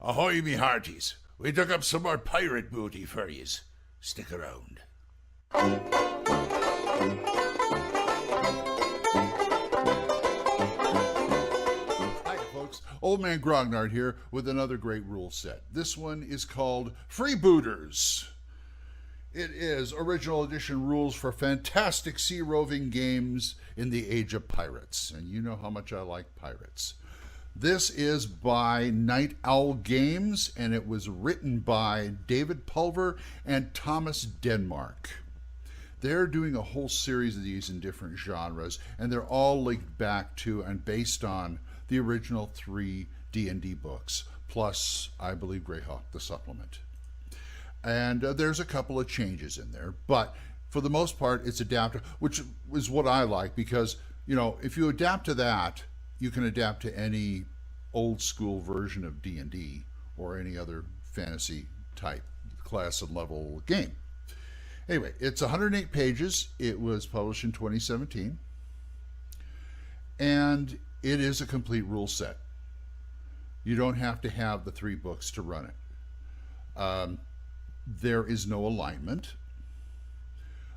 Ahoy, me hearties. We dug up some more pirate booty for yous. Stick around. Hi, folks. Old Man Grognard here with another great rule set. This one is called Freebooters. It is original edition rules for fantastic sea roving games in the age of pirates. And you know how much I like pirates. This is by Night Owl Games, and it was written by David Pulver and Thomas Denmark. They're doing a whole series of these in different genres, and they're all linked back to and based on the original 3 D&D books, plus, I believe, Greyhawk, the supplement. And there's a couple of changes in there, but for the most part, it's adapted, which is what I like, because, you know, if you adapt to that, you can adapt to any old school version of D&D or any other fantasy type class and level game. Anyway, it's 108 pages. It was published in 2017. And it is a complete rule set. You don't have to have the 3 books to run it. There is no alignment.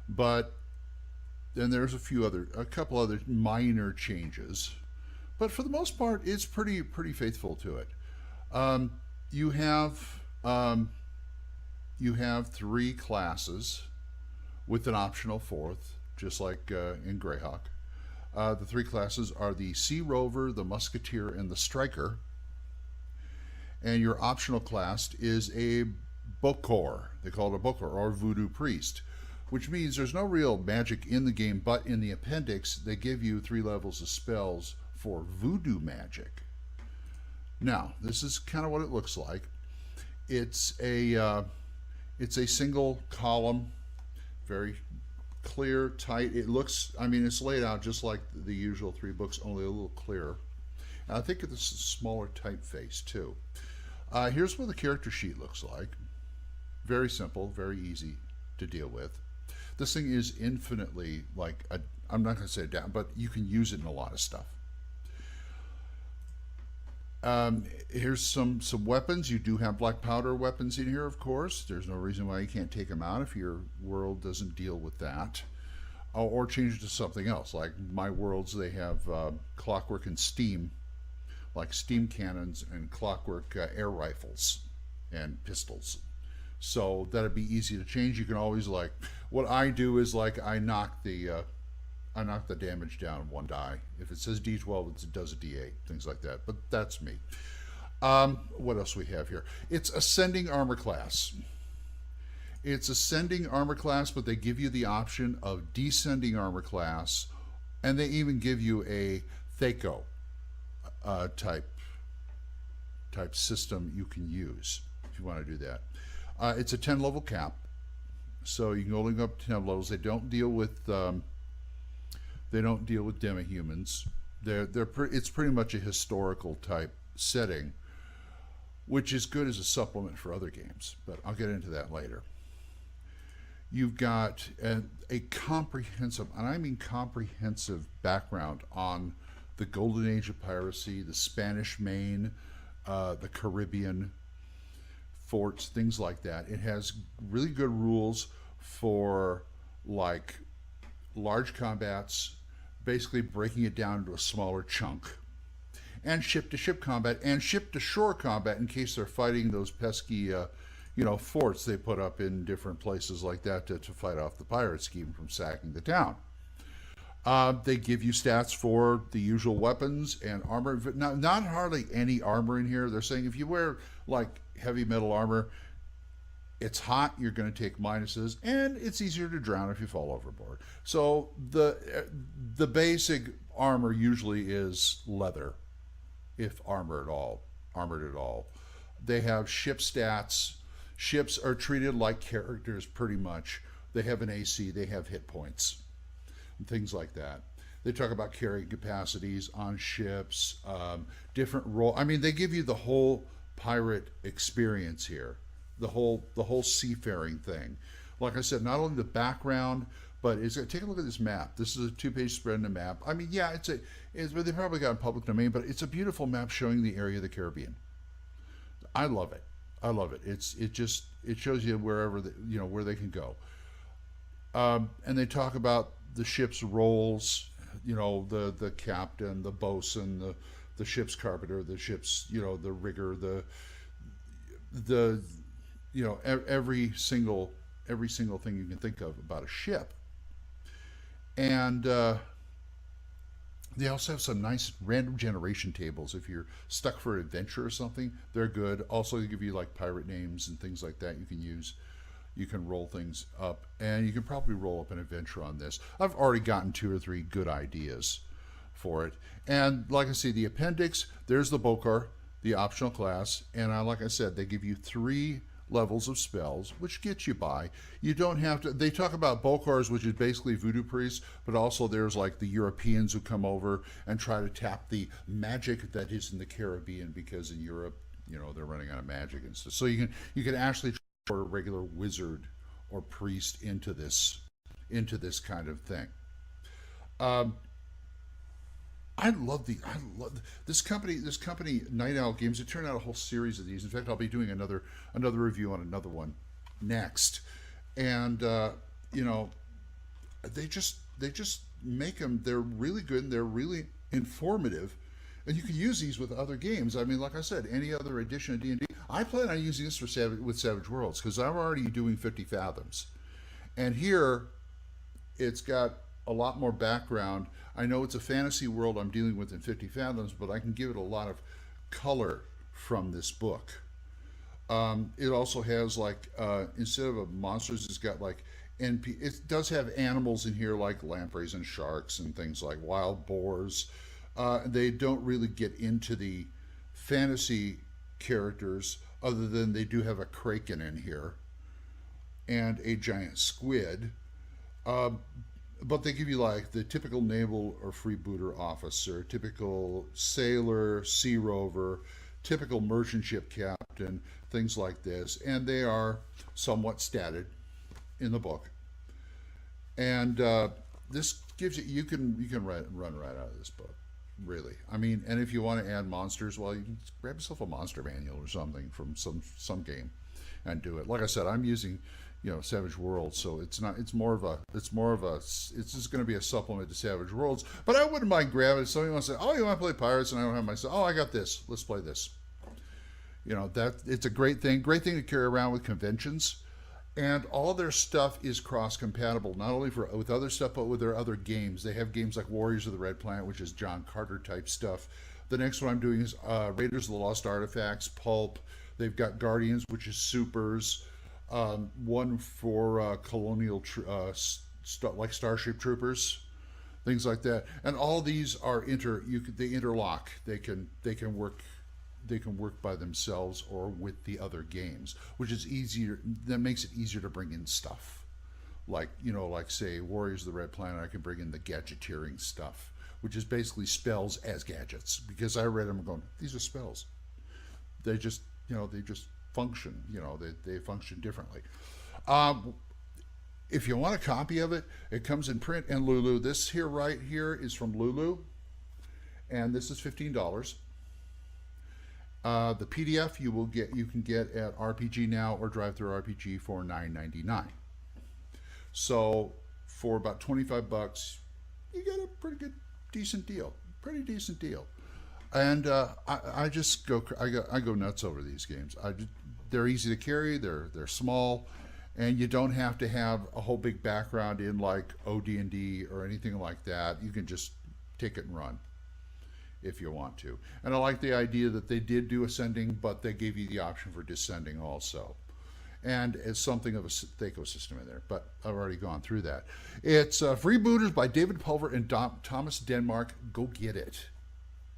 But then there's a couple other minor changes. But for the most part, it's pretty faithful to it. You have 3 classes with an optional 4th, just like in Greyhawk. The 3 classes are the Sea Rover, the Musketeer, and the Striker. And your optional class is a Bokor. They call it a Bokor, or Voodoo Priest, which means there's no real magic in the game, but in the appendix, they give you 3 levels of spells for voodoo magic. Now, this is kind of what it looks like. It's a single column, very clear, tight. It looks, I mean, it's laid out just like the usual 3 books, only a little clearer. And I think it's a smaller typeface too. Here's what the character sheet looks like. Very simple, very easy to deal with. This thing is infinitely like I'm not going to say down, but you can use it in a lot of stuff. Here's some weapons. You do have black powder weapons in here, of course. There's no reason why you can't take them out if your world doesn't deal with that. Or change it to something else. Like my worlds, they have clockwork and steam, like steam cannons and clockwork air rifles and pistols. So that'd be easy to change. You can always, like, what I do is, like, I knock the damage down 1 die. If it says D12, it does a D8, things like that. But that's me. What else we have here? It's Ascending Armor Class. It's Ascending Armor Class, but they give you the option of Descending Armor Class, and they even give you a Thaco type system you can use if you want to do that. It's a 10 level cap, so you can only go up to 10 levels. They don't deal with demi-humans. It's pretty much a historical type setting, which is good as a supplement for other games, but I'll get into that later. You've got a comprehensive, and I mean comprehensive, background on the golden age of piracy, the Spanish Main, the Caribbean forts, things like that. It has really good rules for, like, large combats, basically breaking it down into a smaller chunk, and ship-to-ship combat and ship-to-shore combat in case they're fighting those pesky, forts they put up in different places like that to fight off the pirates, keep them from sacking the town. They give you stats for the usual weapons and armor. Now, not hardly any armor in here. They're saying if you wear, like, heavy metal armor, it's hot, you're going to take minuses, and it's easier to drown if you fall overboard. So the basic armor usually is leather, if armored at all. They have ship stats. Ships are treated like characters pretty much. They have an AC, they have hit points, and things like that. They talk about carrying capacities on ships, different role. I mean, they give you the whole pirate experience here, the whole seafaring thing. Like I said, not only the background, but take a look at this map. This is a 2-page spread in a map. I mean, yeah, they probably got in public domain, but it's a beautiful map showing the area of the Caribbean. I love it. I love it. It shows you wherever where they can go. And they talk about the ship's roles. The captain, the bosun, the ship's carpenter, the ship's the rigger, the every single thing you can think of about a ship. And they also have some nice random generation tables. If you're stuck for an adventure or something, they're good. Also, they give you like pirate names and things like that you can use. You can roll things up, and you can probably roll up an adventure on this. I've already gotten 2 or 3 good ideas for it. And like I say, the appendix, there's the Bokar, the optional class, and like I said, they give you 3 levels of spells, which gets you by. You don't have to, they talk about Bokars, which is basically voodoo priests, but also there's like the Europeans who come over and try to tap the magic that is in the Caribbean, because in Europe, they're running out of magic and stuff. So you can actually or a regular wizard or priest into this kind of thing. I love this company, Night Owl Games. It turned out a whole series of these. In fact, I'll be doing another review on another one next. And they just make them. They're really good and they're really informative. And you can use these with other games. I mean, like I said, any other edition of D&D. I plan on using this with Savage Worlds because I'm already doing 50 Fathoms. And here, it's got a lot more background. I know it's a fantasy world I'm dealing with in 50 Fathoms, but I can give it a lot of color from this book. It also has like, instead of monsters, it's got like it does have animals in here like lampreys and sharks and things like wild boars. They don't really get into the fantasy characters other than they do have a kraken in here and a giant squid. But they give you like the typical naval or freebooter officer, typical sailor, sea rover, typical merchant ship captain, things like this. And they are somewhat statted in the book. And this gives you can run right out of this book. Really, I mean, and if you want to add monsters, well, you can grab yourself a monster manual or something from some game, and do it. Like I said, I'm using, Savage Worlds, so it's just going to be a supplement to Savage Worlds. But I wouldn't mind grabbing it. Somebody wants to say, "Oh, you want to play pirates?" And I don't have myself. "Oh, I got this. Let's play this." That it's a great thing to carry around with conventions. And all their stuff is cross-compatible, not only with other stuff, but with their other games. They have games like Warriors of the Red Planet, which is John Carter type stuff. The next one I'm doing is Raiders of the Lost Artifacts, Pulp. They've got Guardians, which is Supers. One for colonial, like Starship Troopers, things like that. And all these are they interlock. They can work by themselves or with the other games, which is easier. That makes it easier to bring in stuff. Like say Warriors of the Red Planet, I can bring in the gadgeteering stuff, which is basically spells as gadgets. Because I read them going, these are spells. They just function. They function differently. If you want a copy of it, it comes in print and Lulu. This here right here is from Lulu, and this is $15. The PDF you can get at RPG Now or Drive-Thru RPG for $9.99. So for about $25, you get a pretty decent deal. And I go nuts over these games. They're easy to carry. They're small, and you don't have to have a whole big background in like OD&D or anything like that. You can just take it and run if you want to. And I like the idea that they did do ascending, but they gave you the option for descending also. And it's something of a ecosystem in there, but I've already gone through that. It's Freebooters by David Pulver and Thomas Denmark. Go get it.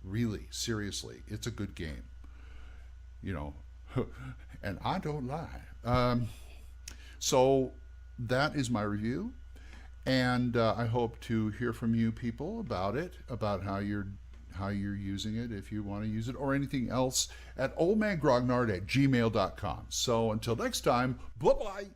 Really, seriously, it's a good game. And I don't lie. So that is my review, and I hope to hear from you people about it, about how you're using it, if you want to use it, or anything else, at oldmangrognard@gmail.com. So until next time, bye-bye.